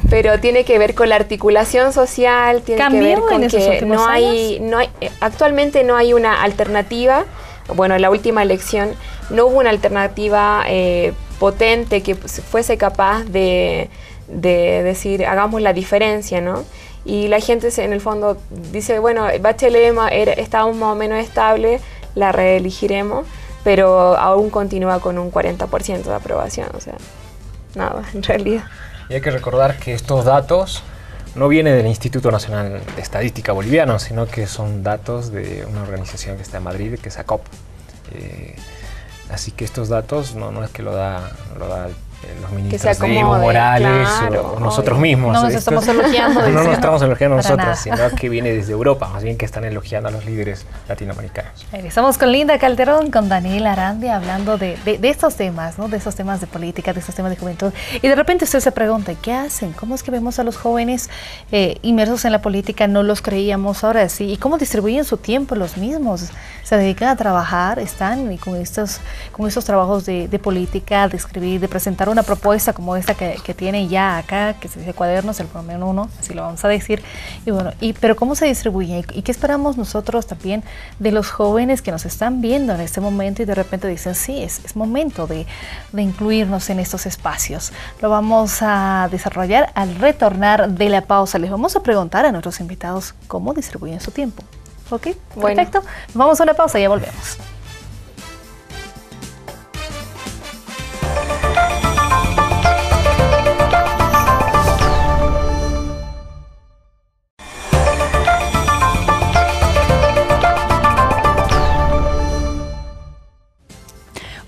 pero tiene que ver con la articulación social, tiene que ver con que actualmente no hay una alternativa. Bueno, en la última elección no hubo una alternativa potente que fuese capaz de decir, hagamos la diferencia, ¿no? Y la gente en el fondo dice, bueno, Bachelet está más o menos estable, la reelegiremos, pero aún continúa con un 40% de aprobación, o sea, nada, en realidad. Y hay que recordar que estos datos no vienen del Instituto Nacional de Estadística Boliviano, sino que son datos de una organización que está en Madrid, que es ACOP. Así que estos datos no es que lo da los ministros de Evo Morales, claro, o nosotros mismos. No nos estamos elogiando. No nos estamos elogiando nosotros, sino que viene desde Europa, más bien que están elogiando a los líderes latinoamericanos. Estamos con Linda Calderón, con Daniel Arandia, hablando de estos temas, ¿no? De estos temas de política, de estos temas de juventud. Y de repente usted se pregunta, ¿qué hacen? ¿Cómo es que vemos a los jóvenes inmersos en la política? No los creíamos, ahora sí. ¿Y cómo distribuyen su tiempo los mismos? Se dedican a trabajar, están con estos trabajos de política, de escribir, de presentar una propuesta como esta que tiene ya acá, que se dice Cuadernos, el volumen 1, así lo vamos a decir. Y bueno, pero ¿cómo se distribuye? ¿Y qué esperamos nosotros también de los jóvenes que nos están viendo en este momento y de repente dicen, sí, es momento de incluirnos en estos espacios? Lo vamos a desarrollar al retornar de la pausa. Les vamos a preguntar a nuestros invitados cómo distribuyen su tiempo. ¿Ok? Bueno. Perfecto. Vamos a una pausa y ya volvemos.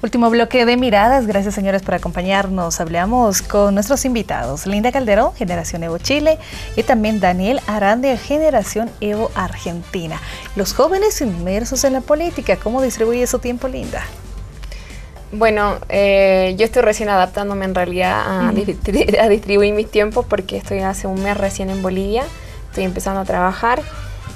Último bloque de miradas. Gracias, señores, por acompañarnos. Hablamos con nuestros invitados, Linda Calderón, Generación Evo Chile, y también Daniel Arande, Generación Evo Argentina. Los jóvenes inmersos en la política, ¿cómo distribuye su tiempo, Linda? Bueno, yo estoy recién adaptándome en realidad a distribuir mis tiempos, porque estoy hace un mes recién en Bolivia, estoy empezando a trabajar,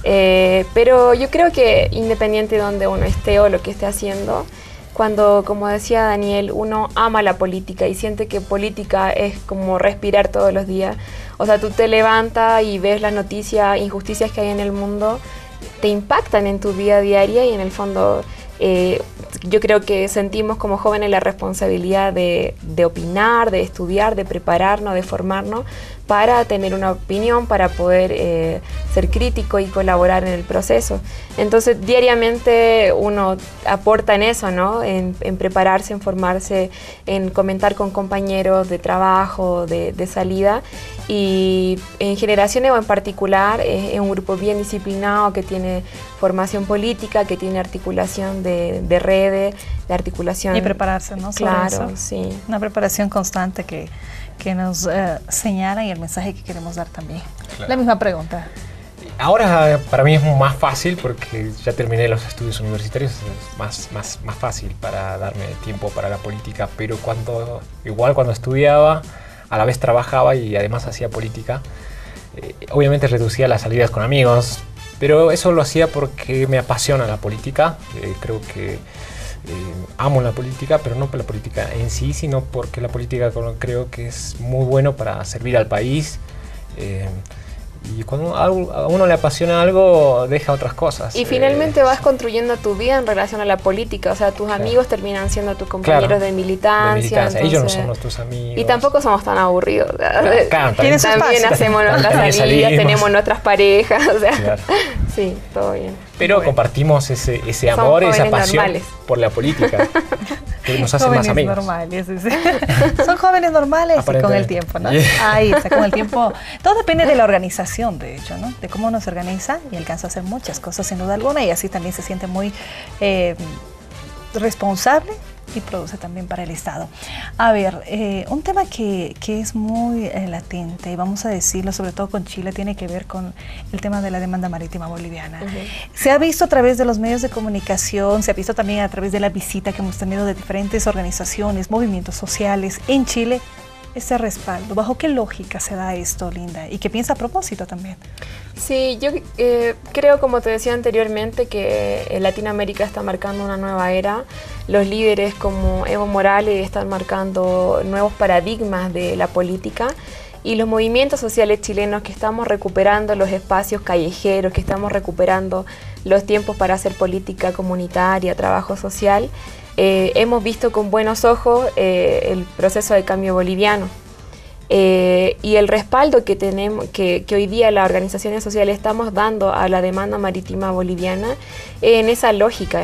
pero yo creo que independiente de donde uno esté o lo que esté haciendo, cuando, como decía Daniel, uno ama la política y siente que política es como respirar todos los días, o sea, tú te levantas y ves las noticias, injusticias que hay en el mundo, te impactan en tu vida diaria y en el fondo... yo creo que sentimos como jóvenes la responsabilidad de opinar, de estudiar, de prepararnos, de formarnos para tener una opinión, para poder ser crítico y colaborar en el proceso. Entonces, diariamente uno aporta en eso, ¿no? En prepararse, en formarse, en comentar con compañeros de trabajo, de salida. Y en Generación Evo en particular es un grupo bien disciplinado que tiene formación política, que tiene articulación de redes, de articulación... Y prepararse, ¿no? Claro, sí. Una preparación constante que nos señala y el mensaje que queremos dar también. Claro. La misma pregunta. Ahora para mí es más fácil porque ya terminé los estudios universitarios, es más fácil para darme tiempo para la política, pero cuando estudiaba, a la vez trabajaba y además hacía política, obviamente reducía las salidas con amigos, pero eso lo hacía porque me apasiona la política, creo que amo la política, pero no por la política en sí, sino porque la política creo que es muy bueno para servir al país. Y cuando a uno le apasiona algo, deja otras cosas. Y finalmente vas construyendo tu vida en relación a la política. O sea, tus amigos terminan siendo tus compañeros de militancia. Entonces, ellos no son nuestros amigos. Y tampoco somos tan aburridos. Claro, también hacemos nuestras salidas, tenemos nuestras parejas. O sea, sí, todo bien. Pero bueno, compartimos ese amor, esa pasión normales por la política. Que nos hace más amigos. Normales, sí. Son jóvenes normales y con el tiempo, ¿no? Ahí está, con el tiempo. Todo depende de la organización, de hecho, ¿no? De cómo uno se organiza y alcanza a hacer muchas cosas sin duda alguna, y así también se siente muy responsable y produce también para el Estado. A ver, un tema que es muy latente, y vamos a decirlo, sobre todo con Chile, tiene que ver con el tema de la demanda marítima boliviana. Se ha visto a través de los medios de comunicación, se ha visto también a través de la visita que hemos tenido de diferentes organizaciones, movimientos sociales en Chile, ese respaldo. ¿Bajo qué lógica se da esto, Linda? ¿Y qué piensa a propósito también? Sí, yo creo, como te decía anteriormente, que Latinoamérica está marcando una nueva era. Los líderes como Evo Morales están marcando nuevos paradigmas de la política, y los movimientos sociales chilenos, que estamos recuperando los espacios callejeros, que estamos recuperando los tiempos para hacer política comunitaria, trabajo social, hemos visto con buenos ojos el proceso de cambio boliviano. Y el respaldo que tenemos, que hoy día las organizaciones sociales estamos dando a la demanda marítima boliviana, en esa lógica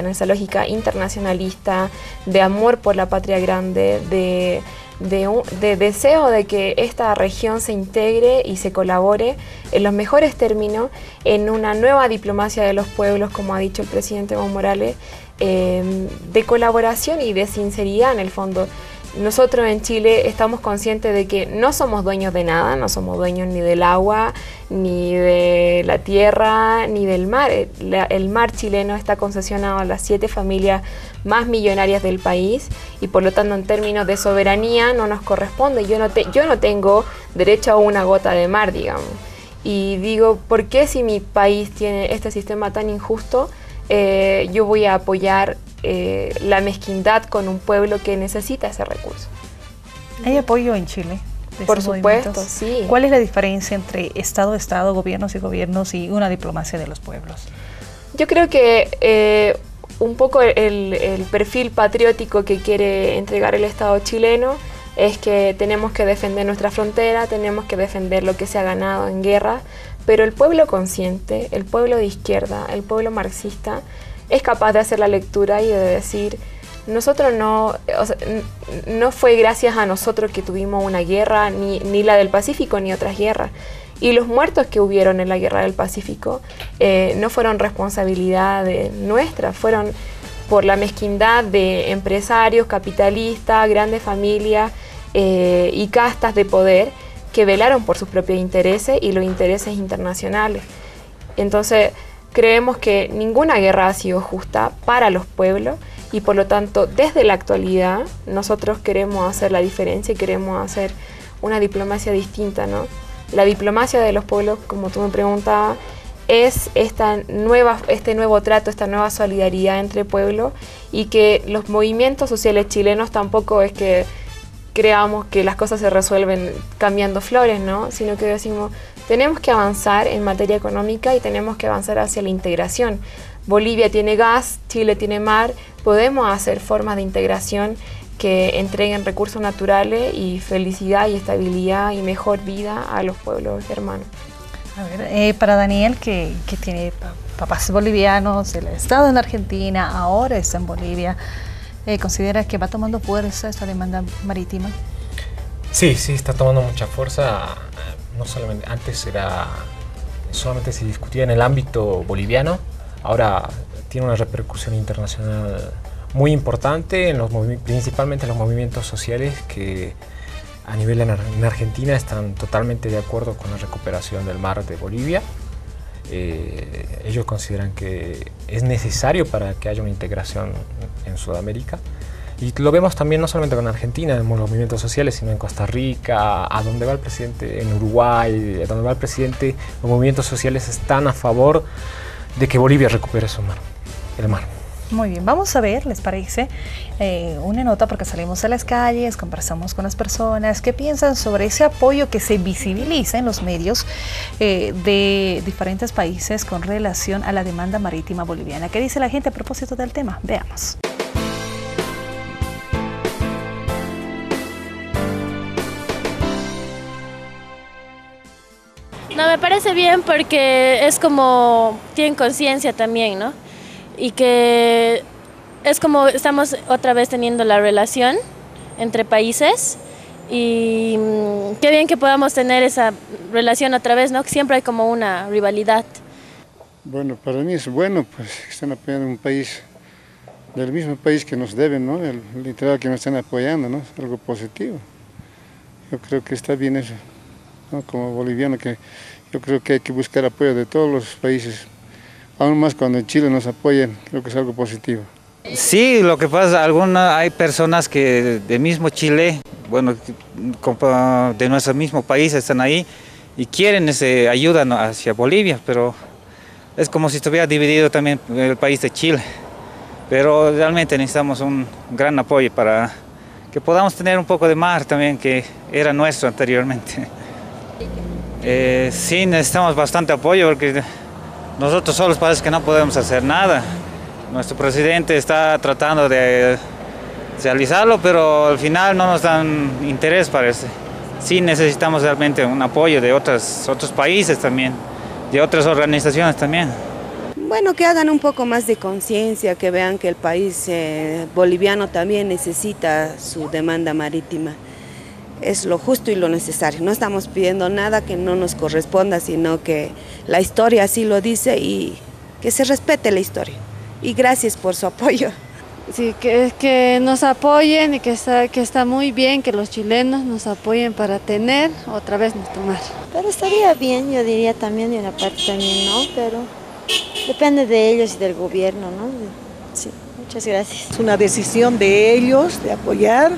internacionalista, de amor por la patria grande, de deseo de que esta región se integre y se colabore en los mejores términos en una nueva diplomacia de los pueblos, como ha dicho el presidente Evo Morales, de colaboración y de sinceridad en el fondo. Nosotros en Chile estamos conscientes de que no somos dueños de nada, no somos dueños ni del agua, ni de la tierra, ni del mar. El mar chileno está concesionado a las 7 familias más millonarias del país, y por lo tanto en términos de soberanía no nos corresponde. Yo no tengo derecho a una gota de mar, digamos. Y digo, ¿por qué si mi país tiene este sistema tan injusto, yo voy a apoyar la mezquindad con un pueblo que necesita ese recurso? ¿Hay apoyo en Chile? Por supuesto, sí. ¿Cuál es la diferencia entre Estado, gobiernos y una diplomacia de los pueblos? Yo creo que un poco el perfil patriótico que quiere entregar el Estado chileno es que tenemos que defender nuestra frontera, tenemos que defender lo que se ha ganado en guerra, pero el pueblo consciente, el pueblo de izquierda, el pueblo marxista, es capaz de hacer la lectura y de decir, nosotros no fue gracias a nosotros que tuvimos una guerra, ni la del Pacífico, ni otras guerras. Y los muertos que hubieron en la guerra del Pacífico no fueron responsabilidad nuestra, fueron por la mezquindad de empresarios, capitalistas, grandes familias y castas de poder que velaron por sus propios intereses y los intereses internacionales. Entonces, creemos que ninguna guerra ha sido justa para los pueblos y por lo tanto, desde la actualidad, nosotros queremos hacer la diferencia y queremos hacer una diplomacia distinta, ¿no? La diplomacia de los pueblos, como tú me preguntabas, es este nuevo trato, esta nueva solidaridad entre pueblos y que los movimientos sociales chilenos tampoco es que creamos que las cosas se resuelven cambiando flores, ¿no? Sino que decimos, tenemos que avanzar en materia económica y tenemos que avanzar hacia la integración. Bolivia tiene gas, Chile tiene mar, podemos hacer formas de integración que entreguen recursos naturales y felicidad y estabilidad y mejor vida a los pueblos hermanos. A ver, para Daniel, que tiene papás bolivianos, él ha estado en Argentina, ahora está en Bolivia, ¿considera que va tomando fuerza esta demanda marítima? Sí, está tomando mucha fuerza. No solamente, antes solamente se discutía en el ámbito boliviano, ahora tiene una repercusión internacional muy importante, principalmente en los movimientos sociales que a nivel en Argentina están totalmente de acuerdo con la recuperación del mar de Bolivia. Ellos consideran que es necesario para que haya una integración en Sudamérica. Y lo vemos también no solamente con Argentina, en los movimientos sociales, sino en Costa Rica, a donde va el presidente, en Uruguay, a donde va el presidente, los movimientos sociales están a favor de que Bolivia recupere su mar, el mar. Muy bien, vamos a ver, ¿les parece? Una nota porque salimos a las calles, conversamos con las personas que piensan sobre ese apoyo que se visibiliza en los medios de diferentes países con relación a la demanda marítima boliviana. ¿Qué dice la gente a propósito del tema? Veamos. No, me parece bien porque es como, tienen conciencia también, ¿no? Y que es como estamos otra vez teniendo la relación entre países y qué bien que podamos tener esa relación otra vez, ¿no? Siempre hay como una rivalidad. Bueno, para mí es bueno, pues, que están apoyando un país, del mismo país que nos deben, ¿no? Literal que nos están apoyando, ¿no? Es algo positivo. Yo creo que está bien eso, ¿no? Como boliviano, que yo creo que hay que buscar apoyo de todos los países. Aún más cuando en Chile nos apoyan, creo que es algo positivo. Sí, lo que pasa, hay personas que de mismo Chile, bueno, de nuestro mismo país están ahí y quieren ayuda hacia Bolivia, pero es como si estuviera dividido también el país de Chile. Pero realmente necesitamos un gran apoyo para que podamos tener un poco de mar también, que era nuestro anteriormente. Sí, necesitamos bastante apoyo porque nosotros solos parece que no podemos hacer nada. Nuestro presidente está tratando de realizarlo, pero al final no nos dan interés, parece. Sí necesitamos realmente un apoyo de otros países también, de otras organizaciones también. Bueno, que hagan un poco más de conciencia, que vean que el país boliviano también necesita su demanda marítima. Es lo justo y lo necesario. No estamos pidiendo nada que no nos corresponda, sino que la historia así lo dice y que se respete la historia. Y gracias por su apoyo. Sí, que nos apoyen y que está muy bien que los chilenos nos apoyen para tener otra vez nuestro mar. Pero estaría bien, yo diría también, de una parte también no, pero depende de ellos y del gobierno, ¿no? Sí, muchas gracias. Es una decisión de ellos de apoyar.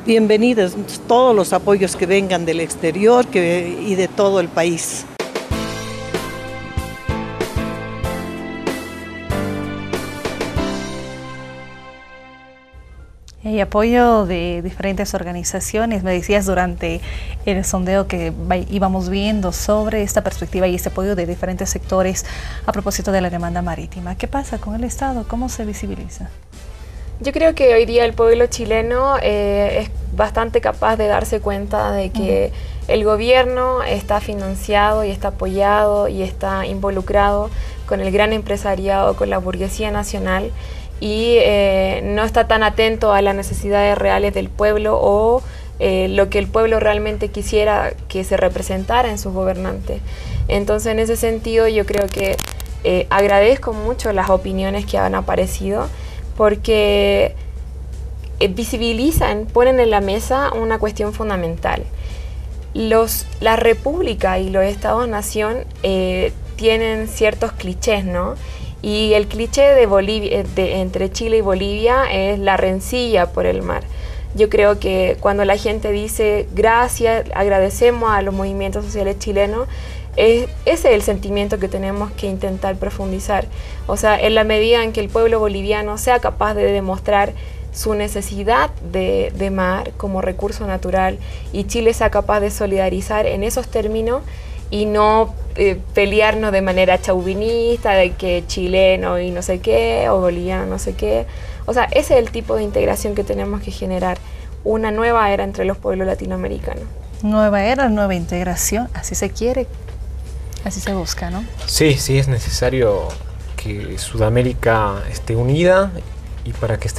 Bienvenidos todos los apoyos que vengan del exterior y de todo el país. Y apoyo de diferentes organizaciones, me decías durante el sondeo que íbamos viendo sobre esta perspectiva y este apoyo de diferentes sectores a propósito de la demanda marítima. ¿Qué pasa con el Estado? ¿Cómo se visibiliza? Yo creo que hoy día el pueblo chileno es bastante capaz de darse cuenta de que el gobierno está financiado y está apoyado y está involucrado con el gran empresariado, con la burguesía nacional y no está tan atento a las necesidades reales del pueblo o lo que el pueblo realmente quisiera que se representara en sus gobernantes. Entonces, en ese sentido, yo creo que agradezco mucho las opiniones que han aparecido, porque visibilizan, ponen en la mesa una cuestión fundamental. La república y los estados-nación tienen ciertos clichés, ¿no? Y el cliché de Bolivia, entre Chile y Bolivia es la rencilla por el mar. Yo creo que cuando la gente dice gracias, agradecemos a los movimientos sociales chilenos, ese es el sentimiento que tenemos que intentar profundizar. O sea, en la medida en que el pueblo boliviano sea capaz de demostrar su necesidad de mar como recurso natural y Chile sea capaz de solidarizar en esos términos y no pelearnos de manera chauvinista de que chileno y no sé qué o boliviano no sé qué. O sea, ese es el tipo de integración que tenemos que generar, una nueva era entre los pueblos latinoamericanos. Nueva era, nueva integración, así se quiere, así se busca, ¿no? Sí, sí, es necesario que Sudamérica esté unida. Y para que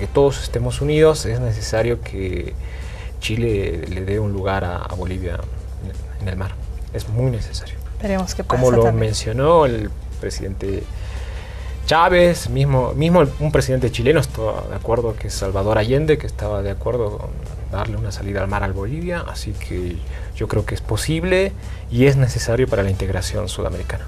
todos estemos unidos es necesario que Chile le dé un lugar a Bolivia en el mar. Es muy necesario. Veremos qué pasa. Como lo también mencionó el presidente Chávez, mismo un presidente chileno estaba de acuerdo, que es Salvador Allende, que estaba de acuerdo con darle una salida al mar a Bolivia. Así que yo creo que es posible y es necesario para la integración sudamericana.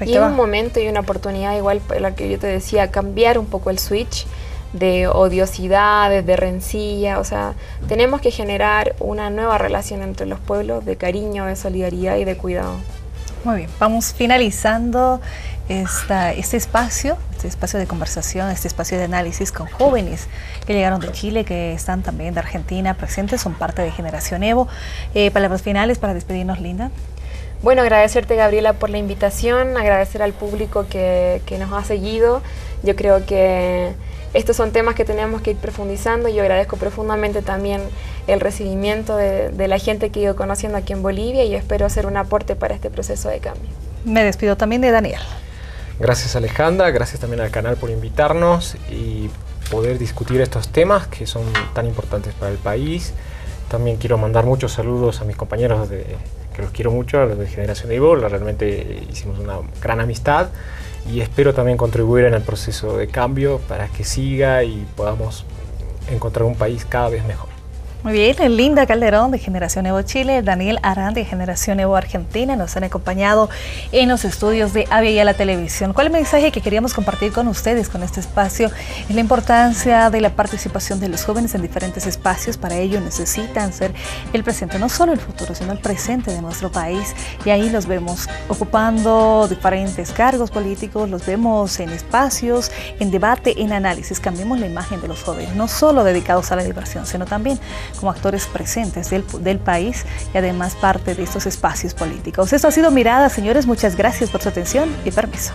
Y un momento y una oportunidad igual para la que yo te decía, cambiar un poco el switch de odiosidades, de rencilla. O sea, tenemos que generar una nueva relación entre los pueblos de cariño, de solidaridad y de cuidado. Muy bien, vamos finalizando este espacio de conversación, este espacio de análisis con jóvenes que llegaron de Chile, que están también de Argentina presentes, son parte de Generación Evo. Palabras finales para despedirnos, Linda. Bueno, agradecerte, Gabriela, por la invitación, agradecer al público que nos ha seguido. Yo creo que estos son temas que tenemos que ir profundizando. Yo agradezco profundamente también el recibimiento de la gente que he ido conociendo aquí en Bolivia y espero hacer un aporte para este proceso de cambio. Me despido también de Daniel. Gracias, Alejandra, gracias también al canal por invitarnos y poder discutir estos temas que son tan importantes para el país. También quiero mandar muchos saludos a mis compañeros que los quiero mucho, a los de Generación Evo. Realmente hicimos una gran amistad y espero también contribuir en el proceso de cambio para que siga y podamos encontrar un país cada vez mejor. Muy bien, Linda Calderón de Generación Evo Chile, Daniel Arán de Generación Evo Argentina nos han acompañado en los estudios de Avia Yala Televisión. ¿Cuál es el mensaje que queríamos compartir con ustedes con este espacio? Es la importancia de la participación de los jóvenes en diferentes espacios. Para ello necesitan ser el presente, no solo el futuro, sino el presente de nuestro país. Y ahí los vemos ocupando diferentes cargos políticos, los vemos en espacios, en debate, en análisis. Cambiemos la imagen de los jóvenes, no solo dedicados a la diversión, sino también como actores presentes del país y además parte de estos espacios políticos. Esto ha sido Mirada, señores. Muchas gracias por su atención y permiso.